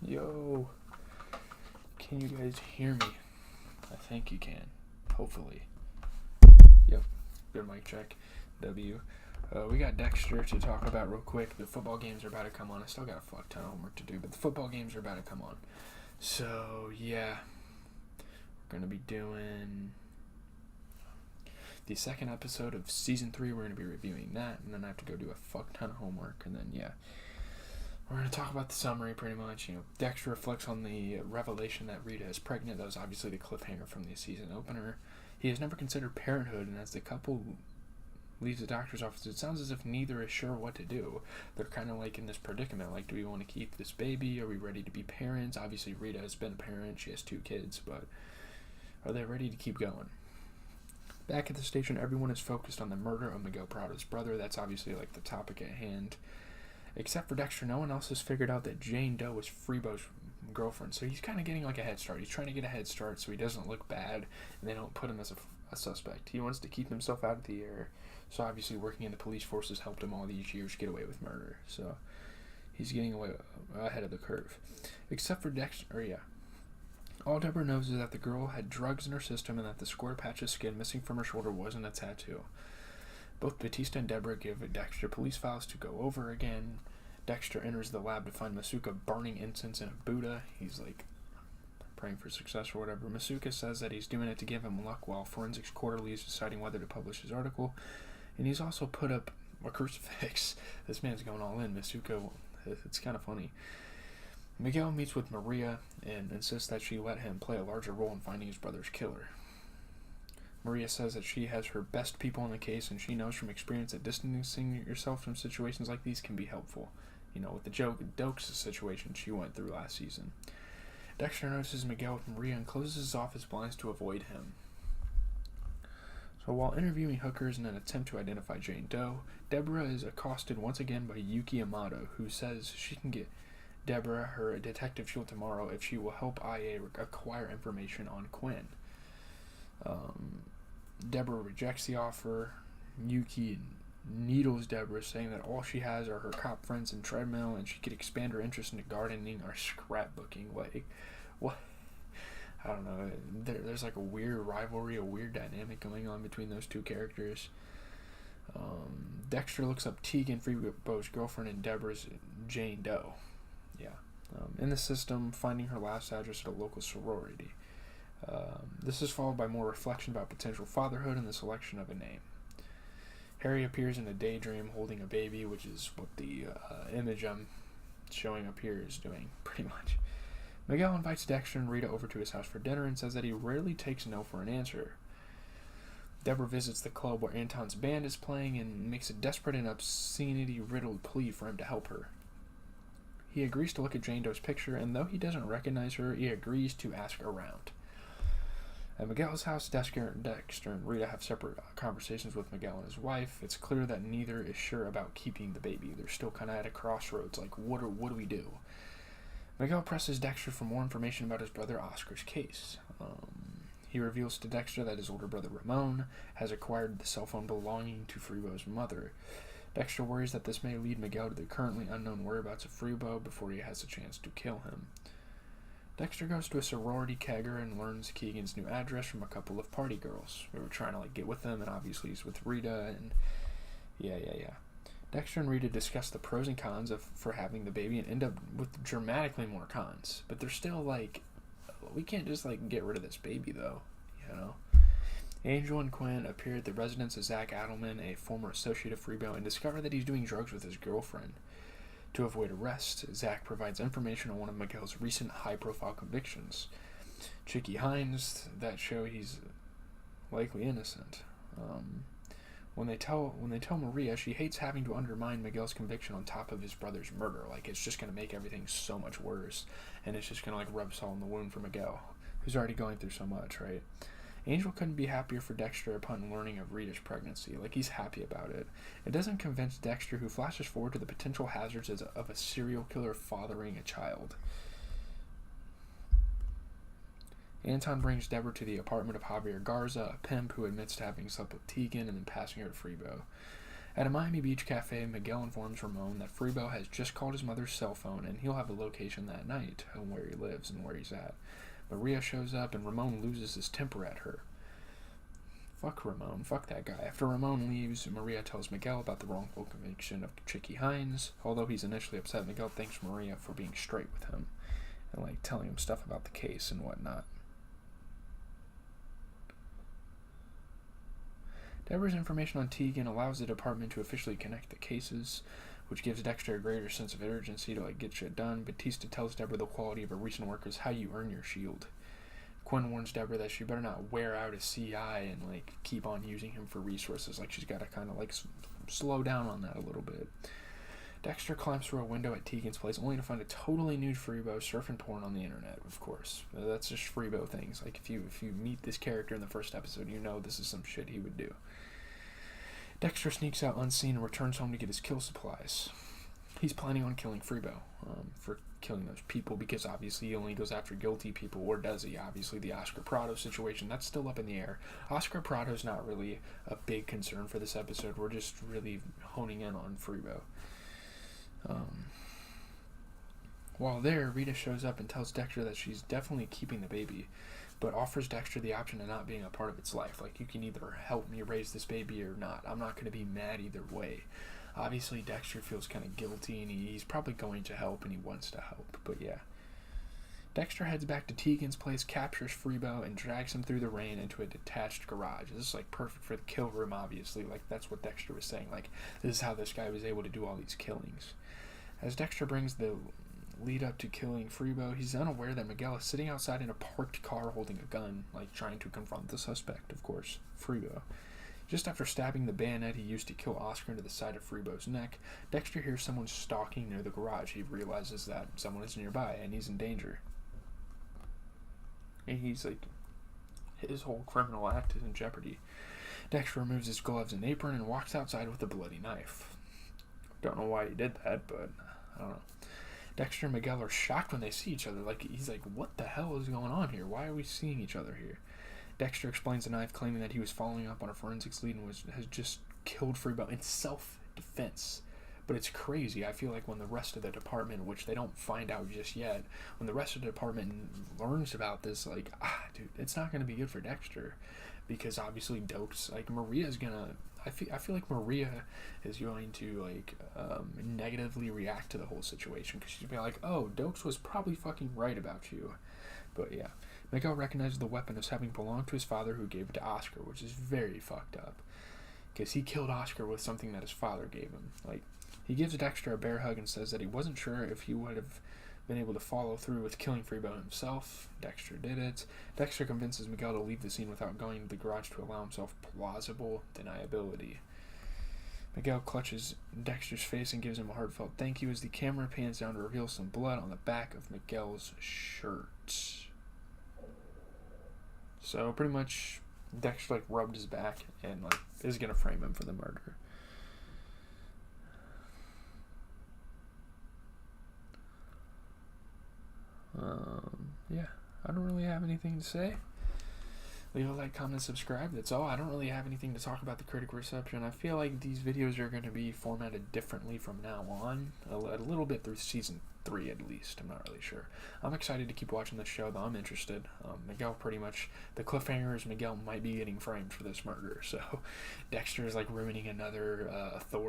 Yo, can you guys hear me? I think you can. Hopefully. Yep. Good mic check. W. We got Dexter to talk about real quick. The football games are about to come on. I still got a fuck ton of homework to do, but the football games are about to come on. So, yeah. We're going to be doing the second episode of Season 3. We're going to be reviewing that, and then I have to go do a fuck ton of homework, and then, yeah. We're going to talk about the summary pretty much. Dexter reflects on the revelation that Rita is pregnant. That was obviously the cliffhanger from the season opener. He has never considered parenthood, and as the couple leaves the doctor's office, it sounds as if neither is sure what to do. They're kind of like in this predicament. Like, do we want to keep this baby? Are we ready to be parents? Obviously, Rita has been a parent. She has 2 kids, but are they ready to keep going? Back at the station, everyone is focused on the murder of Miguel Prado's brother. That's obviously like the topic at hand. Except for Dexter, no one else has figured out that Jane Doe is Freebo's girlfriend. So he's kind of getting like a head start. He's trying to get a head start so he doesn't look bad and they don't put him as a suspect. He wants to keep himself out of the air. So obviously working in the police force has helped him all these years get away with murder. So he's getting away ahead of the curve. Except for Dexter, all Deborah knows is that the girl had drugs in her system and that the square patch of skin missing from her shoulder wasn't a tattoo. Both Batista and Deborah give Dexter police files to go over again. Dexter enters the lab to find Masuka burning incense in a Buddha. He's like praying for success or whatever. Masuka says that he's doing it to give him luck while Forensics Quarterly is deciding whether to publish his article. And he's also put up a crucifix. This man's going all in. Masuka, it's kind of funny. Miguel meets with Maria and insists that she let him play a larger role in finding his brother's killer. Maria says that she has her best people in the case, and she knows from experience that distancing yourself from situations like these can be helpful. With the Dokes situation she went through last season. Dexter notices Miguel with Maria and closes his office blinds to avoid him. So while interviewing hookers in an attempt to identify Jane Doe, Deborah is accosted once again by Yuki Amato, who says she can get Deborah her detective shield tomorrow if she will help IA acquire information on Quinn. Deborah rejects the offer. Yuki needles Deborah, saying that all she has are her cop friends and treadmill, and she could expand her interest into gardening or scrapbooking. Like, what? I don't know. There's like a weird rivalry, a weird dynamic going on between those 2 characters. Dexter looks up Tegan, Freebo's girlfriend, and Deborah's Jane Doe. In the system, finding her last address at a local sorority. This is followed by more reflection about potential fatherhood and the selection of a name. Harry appears in a daydream holding a baby, which is what the image I'm showing up here is doing, pretty much. Miguel invites Dexter and Rita over to his house for dinner and says that he rarely takes no for an answer. Deborah visits the club where Anton's band is playing and makes a desperate and obscenity-riddled plea for him to help her. He agrees to look at Jane Doe's picture, and though he doesn't recognize her, he agrees to ask around. At Miguel's house, Dexter and Rita have separate conversations with Miguel and his wife. It's clear that neither is sure about keeping the baby. They're still kind of at a crossroads, like, what do we do? Miguel presses Dexter for more information about his brother Oscar's case. He reveals to Dexter that his older brother Ramon has acquired the cell phone belonging to Freebo's mother. Dexter worries that this may lead Miguel to the currently unknown whereabouts of Freebo before he has a chance to kill him. Dexter goes to a sorority kegger and learns Keegan's new address from a couple of party girls. We were trying to get with them, and obviously he's with Rita, and yeah. Dexter and Rita discuss the pros and cons for having the baby and end up with dramatically more cons. But they're still we can't just get rid of this baby though, Angel and Quinn appear at the residence of Zach Adelman, a former associate of Freebo, and discover that he's doing drugs with his girlfriend. To avoid arrest, Zach provides information on one of Miguel's recent high-profile convictions. Chicky Hines that show he's likely innocent. When they tell Maria, she hates having to undermine Miguel's conviction on top of his brother's murder. It's just going to make everything so much worse, and it's just going to rub salt in the wound for Miguel, who's already going through so much, right? Angel couldn't be happier for Dexter upon learning of Rita's pregnancy. He's happy about it. It doesn't convince Dexter, who flashes forward to the potential hazards of a serial killer fathering a child. Anton brings Deborah to the apartment of Javier Garza, a pimp who admits to having slept with Tegan and then passing her to Freebo. At a Miami Beach cafe, Miguel informs Ramon that Freebo has just called his mother's cell phone and he'll have a location that night of where he lives and where he's at. Maria shows up and Ramon loses his temper at her. Fuck Ramon. Fuck that guy. After Ramon leaves, Maria tells Miguel about the wrongful conviction of Chicky Hines. Although he's initially upset, Miguel thanks Maria for being straight with him and telling him stuff about the case and whatnot. Deborah's information on Tegan allows the department to officially connect the cases, which gives Dexter a greater sense of urgency to get shit done. Batista tells Deborah the quality of a recent work is how you earn your shield. Quinn warns Deborah that she better not wear out a CI and keep on using him for resources. She's got to kind of slow down on that a little bit. Dexter climbs through a window at Tegan's place only to find a totally nude Freebo surfing porn on the internet, of course. That's just Freebo things. If you meet this character in the first episode, you know this is some shit he would do. Dexter sneaks out unseen and returns home to get his kill supplies. He's planning on killing Freebo for killing those people because obviously he only goes after guilty people, or does he? Obviously the Oscar Prado situation, that's still up in the air. Oscar Prado's not really a big concern for this episode. We're just really honing in on Freebo. While there, Rita shows up and tells Dexter that she's definitely keeping the baby, but offers Dexter the option of not being a part of its life. You can either help me raise this baby or not. I'm not going to be mad either way. Obviously, Dexter feels kind of guilty, and he's probably going to help, and he wants to help, but yeah. Dexter heads back to Tegan's place, captures Freebo, and drags him through the rain into a detached garage. This is perfect for the kill room, obviously. That's what Dexter was saying. This is how this guy was able to do all these killings. As Dexter brings the lead up to killing Freebo, he's unaware that Miguel is sitting outside in a parked car holding a gun, trying to confront the suspect, of course, Freebo. Just after stabbing the bayonet he used to kill Oscar into the side of Freebo's neck, Dexter hears someone stalking near the garage. He realizes that someone is nearby and he's in danger. And he's his whole criminal act is in jeopardy. Dexter removes his gloves and apron and walks outside with a bloody knife. Don't know why he did that, but I don't know. Dexter and Miguel are shocked when they see each other. He's what the hell is going on here? Why are we seeing each other here? Dexter explains the knife, claiming that he was following up on a forensics lead and has just killed Freebo in self-defense. But it's crazy. I feel when the rest of the department, which they don't find out just yet, when the rest of the department learns about this, dude, it's not going to be good for Dexter. Because obviously Dokes, Maria's going to... I feel like Maria is going to negatively react to the whole situation because she's going to be oh, Dokes was probably fucking right about you. But yeah, Miguel recognizes the weapon as having belonged to his father, who gave it to Oscar, which is very fucked up because he killed Oscar with something that his father gave him. He gives Dexter a bear hug and says that he wasn't sure if he would have been able to follow through with killing Freebo himself. Dexter did it. Dexter convinces Miguel to leave the scene without going to the garage to allow himself plausible deniability. Miguel clutches Dexter's face and gives him a heartfelt thank you as the camera pans down to reveal some blood on the back of Miguel's shirt. So pretty much Dexter rubbed his back and is gonna frame him for the murder. Yeah, I don't really have anything to say. Leave a like, comment, subscribe. That's all. I don't really have anything to talk about the critic reception. I feel like these videos are going to be formatted differently from now on. A little bit through season 3 at least. I'm not really sure. I'm excited to keep watching the show, though. I'm interested. Miguel pretty much... The cliffhanger is Miguel might be getting framed for this murder. So Dexter is ruining another authority.